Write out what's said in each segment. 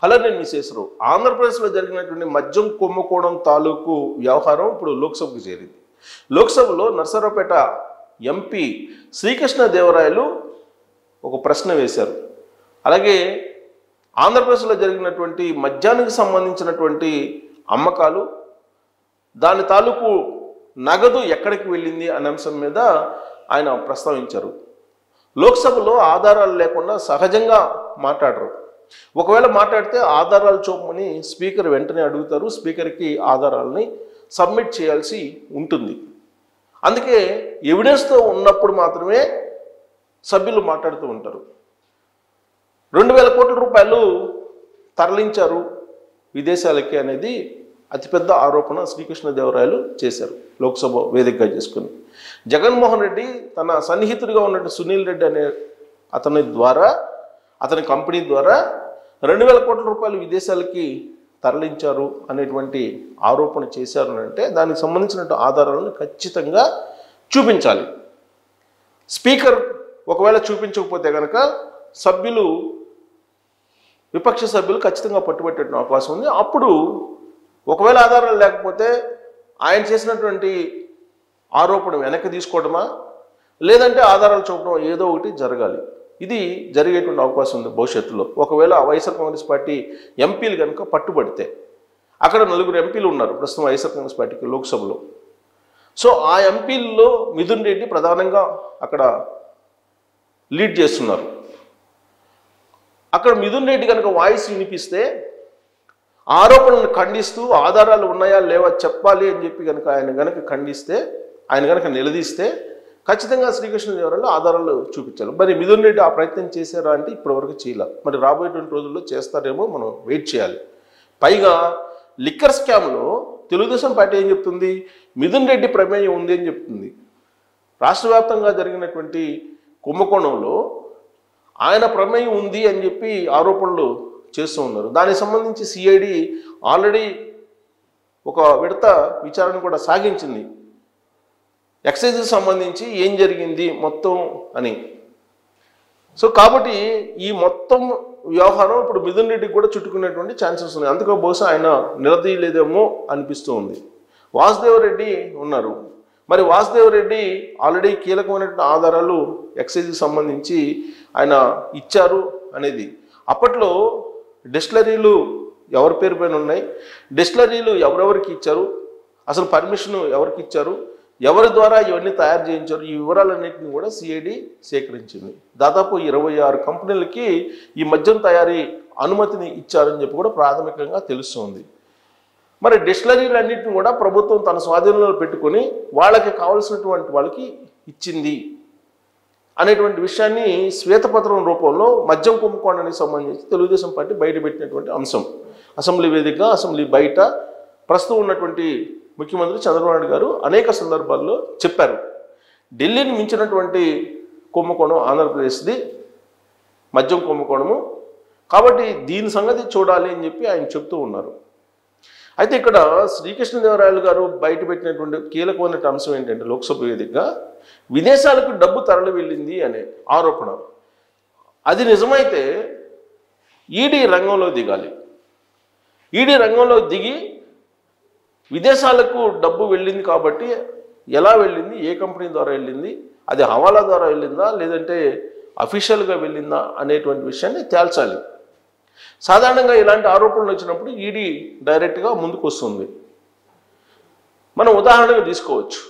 Hello నేను మిసేసరు ఆంధ్రప్రదేశ్లో జరిగినటువంటి మద్యం కుంభకోణం తాలూకు వ్యవహారం ఇప్పుడు లోక్సభకు చేరింది. లోక్సభలో నర్సరావుపేట ఎంపీ శ్రీకృష్ణదేవరాయలు ఒక ప్రశ్న వేశారు. అలాగే ఆంధ్రప్రదేశ్లో జరిగినటువంటి మద్యానికి సంబంధించినటువంటి అమ్మకాలు, దాని తాలూకు నగదు ఎక్కడికి వెళ్ళింది అనే అంశం మీద ఆయన ప్రస్తావించారు. లోక్సభలో ఆధారాలు లేకుండా సహజంగా మాట్లాడరు. ఒకవేళ మాట్లాడితే ఆధారాలు చూపమని స్పీకర్ వెంటనే అడుగుతారు. స్పీకర్కి ఆధారాలని సబ్మిట్ చేయాల్సి ఉంటుంది. అందుకే ఎవిడెన్స్తో ఉన్నప్పుడు మాత్రమే సభ్యులు మాట్లాడుతూ ఉంటారు. 2000 కోట్ల రూపాయలు తరలించారు విదేశాలకి అనేది అతిపెద్ద ఆరోపణ శ్రీకృష్ణదేవరాయలు చేశారు లోక్సభ వేదికగా చేసుకుని. జగన్మోహన్ రెడ్డి తన సన్నిహితుడిగా ఉన్నటువంటి సునీల్ రెడ్డి అనే అతని కంపెనీ ద్వారా 2000 కోట్ల రూపాయలు విదేశాలకి తరలించారు అనేటువంటి ఆరోపణ చేశారు అంటే దానికి సంబంధించిన ఆధారాలను ఖచ్చితంగా చూపించాలి. స్పీకర్ ఒకవేళ చూపించకపోతే కనుక విపక్ష సభ్యులు ఖచ్చితంగా పట్టుబట్టే అవకాశం ఉంది. అప్పుడు ఒకవేళ ఆధారాలు లేకపోతే ఆయన చేసినటువంటి ఆరోపణ వెనక్కి తీసుకోవడమా, లేదంటే ఆధారాలు చూపడం, ఏదో ఒకటి జరగాలి. ఇది జరిగేటువంటి అవకాశం ఉంది భవిష్యత్తులో. ఒకవేళ వైఎస్ఆర్ కాంగ్రెస్ పార్టీ ఎంపీలు కనుక పట్టుబడితే, అక్కడ 4 ఎంపీలు ఉన్నారు ప్రస్తుతం వైఎస్ఆర్ కాంగ్రెస్ పార్టీకి లోక్సభలో. సో ఆ ఎంపీల్లో మిథున్ రెడ్డి ప్రధానంగా అక్కడ లీడ్ చేస్తున్నారు. అక్కడ మిథున్ రెడ్డి కనుక వాయిస్ వినిపిస్తే ఆరోపణలను ఖండిస్తూ ఆధారాలు ఉన్నాయా లేవా చెప్పాలి అని చెప్పి కనుక ఆయన కనుక నిలదీస్తే ఖచ్చితంగా శ్రీకృష్ణదేవరాయలు ఆధారాలు చూపించాలి. మరి మిథున్ రెడ్డి ఆ ప్రయత్నం చేశారా అంటే ఇప్పటివరకు చేయలే. మరి రాబోయేటువంటి రోజుల్లో చేస్తారేమో మనం వెయిట్ చేయాలి. పైగా లిక్కర్ స్కామ్లో తెలుగుదేశం పార్టీ ఏం చెప్తుంది? మిథున్ రెడ్డి ప్రమేయం ఉంది అని చెప్తుంది. రాష్ట్ర వ్యాప్తంగా జరిగినటువంటి కుంభకోణంలో ఆయన ప్రమేయం ఉంది అని చెప్పి ఆరోపణలు చేస్తూ ఉన్నారు. దానికి సంబంధించి సిఐడి ఆల్రెడీ ఒక విడత విచారణ కూడా సాగించింది. ఎక్సైజ్కి సంబంధించి ఏం జరిగింది మొత్తం అని. సో కాబట్టి ఈ మొత్తం వ్యవహారం ఇప్పుడు మిథున్ రెడ్డికి కూడా చుట్టుకునేటువంటి ఛాన్సెస్ ఉన్నాయి. అందుకే బహుశా ఆయన నిలదీయలేదేమో అనిపిస్తూ ఉంది. వాసుదేవరెడ్డి ఉన్నారు. మరి వాసుదేవరెడ్డి ఆల్రెడీ కీలకమైనటువంటి ఆధారాలు ఎక్సైజ్కి సంబంధించి ఆయన ఇచ్చారు అనేది. అప్పట్లో డిస్టిలరీలు ఎవరి పేరు పైన ఉన్నాయి, డిస్టిలరీలు ఎవరెవరికి ఇచ్చారు, అసలు పర్మిషన్ ఎవరికి ఇచ్చారు, ఎవరి ద్వారా ఇవన్నీ తయారు చేయించారు, ఈ వివరాలన్నింటినీ కూడా సిఐడి సేకరించింది. దాదాపు 26 కంపెనీలకి ఈ మద్యం తయారీ అనుమతిని ఇచ్చారని చెప్పి కూడా ప్రాథమికంగా తెలుస్తుంది. మరి డిస్టిలరీలన్నింటినీ కూడా ప్రభుత్వం తన స్వాధీనంలో పెట్టుకొని వాళ్ళకి కావాల్సినటువంటి వాళ్ళకి ఇచ్చింది అనేటువంటి విషయాన్ని శ్వేతపత్రం రూపంలో మద్యం కుంభకోణానికి సంబంధించి తెలుగుదేశం పార్టీ బయటపెట్టినటువంటి అంశం. అసెంబ్లీ వేదికగా అసెంబ్లీ బయట ప్రస్తుతం ఉన్నటువంటి ముఖ్యమంత్రి చంద్రబాబు నాయుడు గారు అనేక సందర్భాల్లో చెప్పారు, ఢిల్లీని మించినటువంటి కుంభకోణం ఆంధ్రప్రదేశ్ది మద్యం కుంభకోణము, కాబట్టి దీని సంగతి చూడాలి అని చెప్పి ఆయన చెప్తూ ఉన్నారు. అయితే ఇక్కడ శ్రీకృష్ణదేవరాయలు గారు బయటపెట్టినటువంటి కీలకమైన అంశం ఏంటంటే లోక్సభ వేదికగా విదేశాలకు డబ్బు తరలి వెళ్ళింది అనే ఆరోపణ. అది నిజమైతే ఈడీ రంగంలో దిగాలి. ఈడీ రంగంలో దిగి విదేశాలకు డబ్బు వెళ్ళింది కాబట్టి ఎలా వెళ్ళింది, ఏ కంపెనీ ద్వారా వెళ్ళింది, అది హవాలా ద్వారా వెళ్ళిందా లేదంటే అఫీషియల్గా వెళ్ళిందా అనేటువంటి విషయాన్ని తేల్చాలి. సాధారణంగా ఇలాంటి ఆరోపణలు వచ్చినప్పుడు ఈడీ డైరెక్ట్గా ముందుకు వస్తుంది. మనం ఉదాహరణగా తీసుకోవచ్చు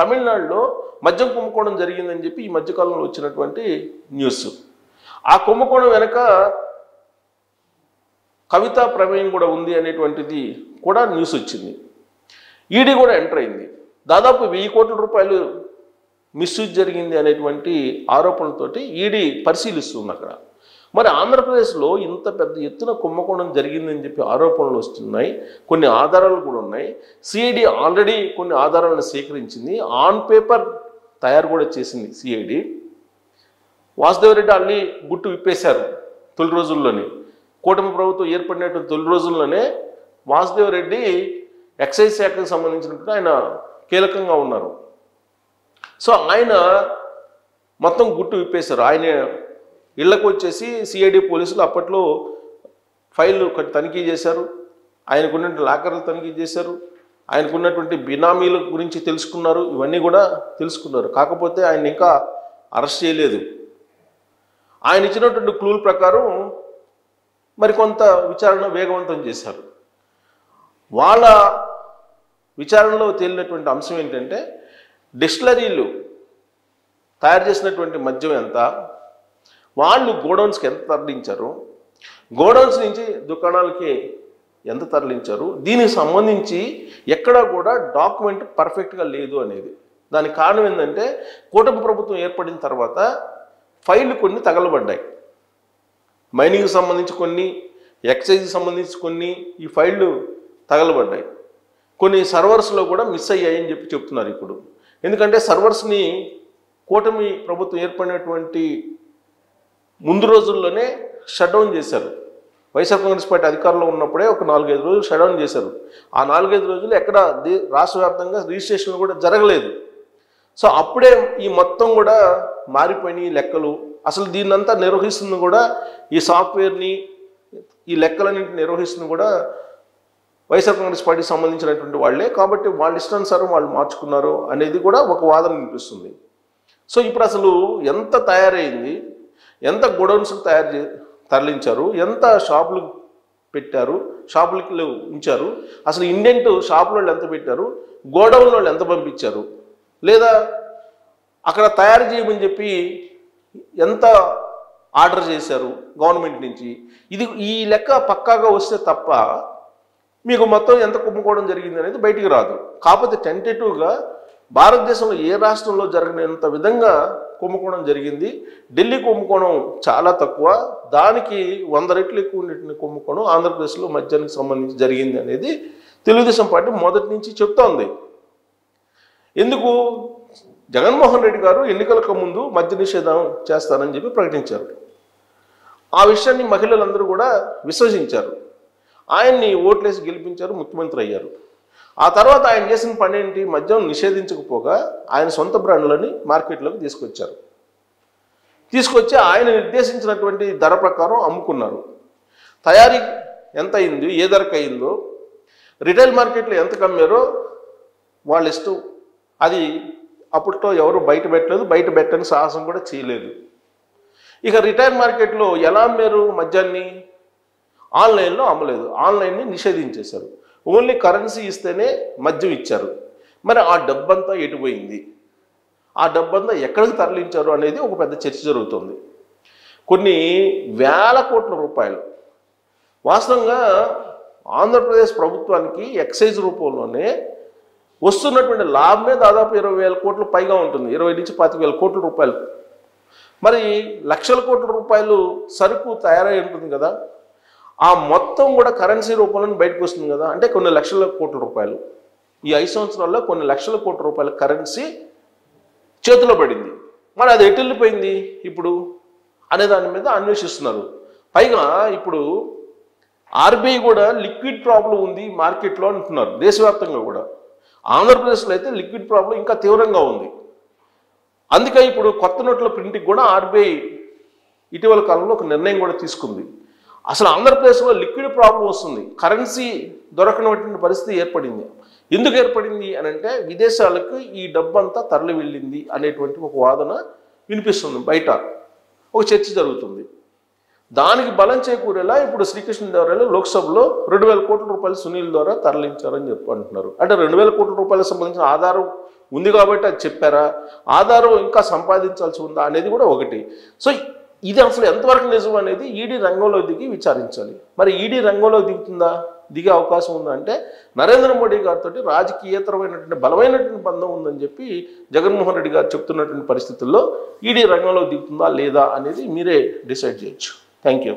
తమిళనాడులో మద్యం కుంభకోణం జరిగిందని చెప్పి ఈ మధ్యకాలంలో వచ్చినటువంటి న్యూస్. ఆ కుంభకోణం వెనక కవిత ప్రమేయం కూడా ఉంది అనేటువంటిది కూడా న్యూస్ వచ్చింది. ఈడీ కూడా ఎంటర్ అయింది. దాదాపు 1000 కోట్ల రూపాయలు మిస్యూజ్ జరిగింది అనేటువంటి ఆరోపణలతోటి ఈడీ పరిశీలిస్తుంది అక్కడ. మరి ఆంధ్రప్రదేశ్లో ఇంత పెద్ద ఎత్తున కుంభకోణం జరిగిందని చెప్పి ఆరోపణలు వస్తున్నాయి. కొన్ని ఆధారాలు కూడా ఉన్నాయి. సిఐడి ఆల్రెడీ కొన్ని ఆధారాలను సేకరించింది. ఆన్ పేపర్ తయారు కూడా చేసింది సిఐడి. వాసుదేవరెడ్డి ఆల్రెడీ గుట్టు విప్పేశారు తొలి రోజుల్లోనే. కూటమి ప్రభుత్వం ఏర్పడినటువంటి తొలి రోజుల్లోనే వాసుదేవరెడ్డి ఎక్సైజ్ శాఖకు సంబంధించినట్టు ఆయన కీలకంగా ఉన్నారు. సో ఆయన మొత్తం గుట్టు విప్పేశారు. ఆయన ఇళ్లకు వచ్చేసి సిఐడి పోలీసులు అప్పట్లో ఫైళ్ళు తనిఖీ చేశారు, ఆయనకున్నటువంటి లాకర్లు తనిఖీ చేశారు, ఆయనకున్నటువంటి బినామీల గురించి తెలుసుకున్నారు, ఇవన్నీ కూడా తెలుసుకున్నారు. కాకపోతే ఆయన ఇంకా అరెస్ట్ చేయలేదు. ఆయన ఇచ్చినటువంటి క్లూల ప్రకారం మరికొంత విచారణ వేగవంతం చేశారు. వాళ్ళ విచారణలో తేలినటువంటి అంశం ఏంటంటే డిస్టిలరీలు తయారు చేసినటువంటి మద్యం ఎంత, వాళ్ళు గోడౌన్స్కి ఎంత తరలించారు, గోడౌన్స్ నుంచి దుకాణాలకి ఎంత తరలించారు, దీనికి సంబంధించి ఎక్కడా కూడా డాక్యుమెంట్ పర్ఫెక్ట్గా లేదు అనేది. దానికి కారణం ఏంటంటే కూటమి ప్రభుత్వం ఏర్పడిన తర్వాత ఫైళ్ళు కొన్ని తగలబడ్డాయి. మైనింగ్కి సంబంధించి కొన్ని, ఎక్సైజ్కి సంబంధించి కొన్ని ఈ ఫైళ్ళు తగలబడ్డాయి. కొన్ని సర్వర్స్లో కూడా మిస్ అయ్యాయని చెప్తున్నారు ఇప్పుడు. ఎందుకంటే సర్వర్స్ని కూటమి ప్రభుత్వం ఏర్పడినటువంటి ముందు రోజుల్లోనే షట్ డౌన్ చేశారు. వైఎస్ఆర్ కాంగ్రెస్ పార్టీ అధికారంలో ఉన్నప్పుడే ఒక 4-5 రోజులు షట్ డౌన్ చేశారు. ఆ 4-5 రోజులు ఎక్కడ రాష్ట్ర వ్యాప్తంగా రిజిస్ట్రేషన్ కూడా జరగలేదు. సో అప్పుడే ఈ మొత్తం కూడా మారిపోయినాయి లెక్కలు. అసలు దీన్నంతా నిర్వహిస్తుంది కూడా ఈ సాఫ్ట్వేర్ని, ఈ లెక్కలన్నింటిని నిర్వహిస్తుంది కూడా వైఎస్ఆర్ కాంగ్రెస్ పార్టీకి సంబంధించినటువంటి వాళ్ళే. కాబట్టి వాళ్ళ ఇష్టానుసారం వాళ్ళు మార్చుకున్నారు అనేది కూడా ఒక వాదన వినిపిస్తుంది. సో ఇప్పుడు అసలు ఎంత తయారైంది, ఎంత గోడౌన్స్కి తరలించారు, ఎంత షాపులు పెట్టారు, షాపులకి ఉంచారు, అసలు ఇండెంట్ షాపుల వాళ్ళు ఎంత పెట్టారు, గోడౌన్ వాళ్ళు ఎంత పంపించారు, లేదా అక్కడ తయారు చేయమని చెప్పి ఎంత ఆర్డర్ చేశారు గవర్నమెంట్ నుంచి, ఈ లెక్క పక్కాగా వస్తే తప్ప మీకు మొత్తం ఎంత కుంభకోణం జరిగింది అనేది బయటికి రాదు. కాకపోతే టెంటేటివ్గా భారతదేశంలో ఏ రాష్ట్రంలో జరగనంత విధంగా కుంభకోణం జరిగింది. ఢిల్లీ కుంభకోణం చాలా తక్కువ, దానికి 100 రెట్లు ఎక్కువ ఉండేటువంటి కుంభకోణం ఆంధ్రప్రదేశ్లో మద్యానికి సంబంధించి జరిగింది అనేది తెలుగుదేశం పార్టీ మొదటి నుంచి చెప్తోంది. ఎందుకు? జగన్మోహన్ రెడ్డి గారు ఎన్నికలకు ముందు మద్య నిషేధం చేస్తానని చెప్పి ప్రకటించారు. ఆ విషయాన్ని మహిళలందరూ కూడా విశ్వసించారు. ఆయన్ని ఓట్లేసి గెలిపించారు, ముఖ్యమంత్రి అయ్యారు. ఆ తర్వాత ఆయన చేసిన పని ఏంటి? మద్యం నిషేధించకపోగా ఆయన సొంత బ్రాండ్లని మార్కెట్లోకి తీసుకొచ్చి ఆయన నిర్దేశించినటువంటి ధర ప్రకారం అమ్ముకున్నారు. తయారీ ఎంత అయింది, ఏ ధరకు అయిందో, రిటైల్ మార్కెట్లో ఎంత కమ్మారో వాళ్ళ ఇష్టం. అది అప్పట్లో ఎవరు బయట పెట్టలేదు, బయట పెట్టని సాహసం కూడా చేయలేదు. ఇక రిటైల్ మార్కెట్లో ఎలా అమ్మారు మద్యాన్ని? ఆన్లైన్లో అమ్మలేదు, ఆన్లైన్ని నిషేధించేశారు. ఓన్లీ కరెన్సీ ఇస్తేనే మద్యం ఇచ్చారు. మరి ఆ డబ్బంతా ఎటుపోయింది, ఆ డబ్బంతా ఎక్కడికి తరలించారు అనేది ఒక పెద్ద చర్చ జరుగుతుంది. కొన్ని వేల కోట్ల రూపాయలు వాస్తవంగా ఆంధ్రప్రదేశ్ ప్రభుత్వానికి ఎక్సైజ్ రూపంలోనే వస్తున్నటువంటి లాభమే దాదాపు 20,000 కోట్ల పైగా ఉంటుంది, 20 నుంచి 25,000 కోట్ల రూపాయలు. మరి లక్షల కోట్ల రూపాయలు సరుకు తయారై ఉంటుంది కదా, ఆ మొత్తం కూడా కరెన్సీ రూపంలో బయటకు వస్తుంది కదా. అంటే కొన్ని లక్షల కోట్ల రూపాయలు ఈ 5 సంవత్సరాల్లో కొన్ని లక్షల కోట్ల రూపాయల కరెన్సీ చేతిలో పడింది. మరి అది ఎటు వెళ్ళిపోయింది ఇప్పుడు అనే దాని మీద అన్వేషిస్తున్నారు. పైగా ఇప్పుడు ఆర్బీఐ కూడా లిక్విడ్ ప్రాబ్లం ఉంది మార్కెట్లో అంటున్నారు. దేశవ్యాప్తంగా కూడా, ఆంధ్రప్రదేశ్లో అయితే లిక్విడ్ ప్రాబ్లం ఇంకా తీవ్రంగా ఉంది. అందుకే ఇప్పుడు కొత్త నోట్ల ప్రింటింగ్ కూడా ఆర్బీఐ ఇటీవల కాలంలో ఒక నిర్ణయం కూడా తీసుకుంది. అసలు ఆంధ్రప్రదేశ్లో లిక్విడ్ ప్రాబ్లం వస్తుంది, కరెన్సీ దొరకనటువంటి పరిస్థితి ఏర్పడింది. ఎందుకు ఏర్పడింది అని అంటే విదేశాలకు ఈ డబ్బంతా తరలి వెళ్ళింది అనేటువంటి ఒక వాదన వినిపిస్తుంది. బయట ఒక చర్చ జరుగుతుంది. దానికి బలం చేకూరేలా ఇప్పుడు శ్రీకృష్ణదేవరాయలు లోక్సభలో 2,000 కోట్ల రూపాయలు సునీల్ ద్వారా తరలించారని అంటున్నారు. అంటే 2,000 కోట్ల రూపాయలకు సంబంధించిన ఆధారం ఉంది కాబట్టి అది చెప్పారా, ఆధారం ఇంకా సంపాదించాల్సి ఉందా అనేది కూడా ఒకటి. సో ఇది అసలు ఎంతవరకు నిజం అనేది ఈడీ రంగంలో దిగి విచారించాలి. మరి ఈడీ రంగంలో దిగే అవకాశం ఉందా అంటే నరేంద్ర మోడీ గారితో రాజకీయేతరమైనటువంటి బలమైనటువంటి బంధం ఉందని చెప్పి జగన్మోహన్ రెడ్డి గారు చెప్తున్నటువంటి పరిస్థితుల్లో ఈడీ రంగంలో దిగుతుందా లేదా అనేది మీరే డిసైడ్ చేయొచ్చు. Thank you.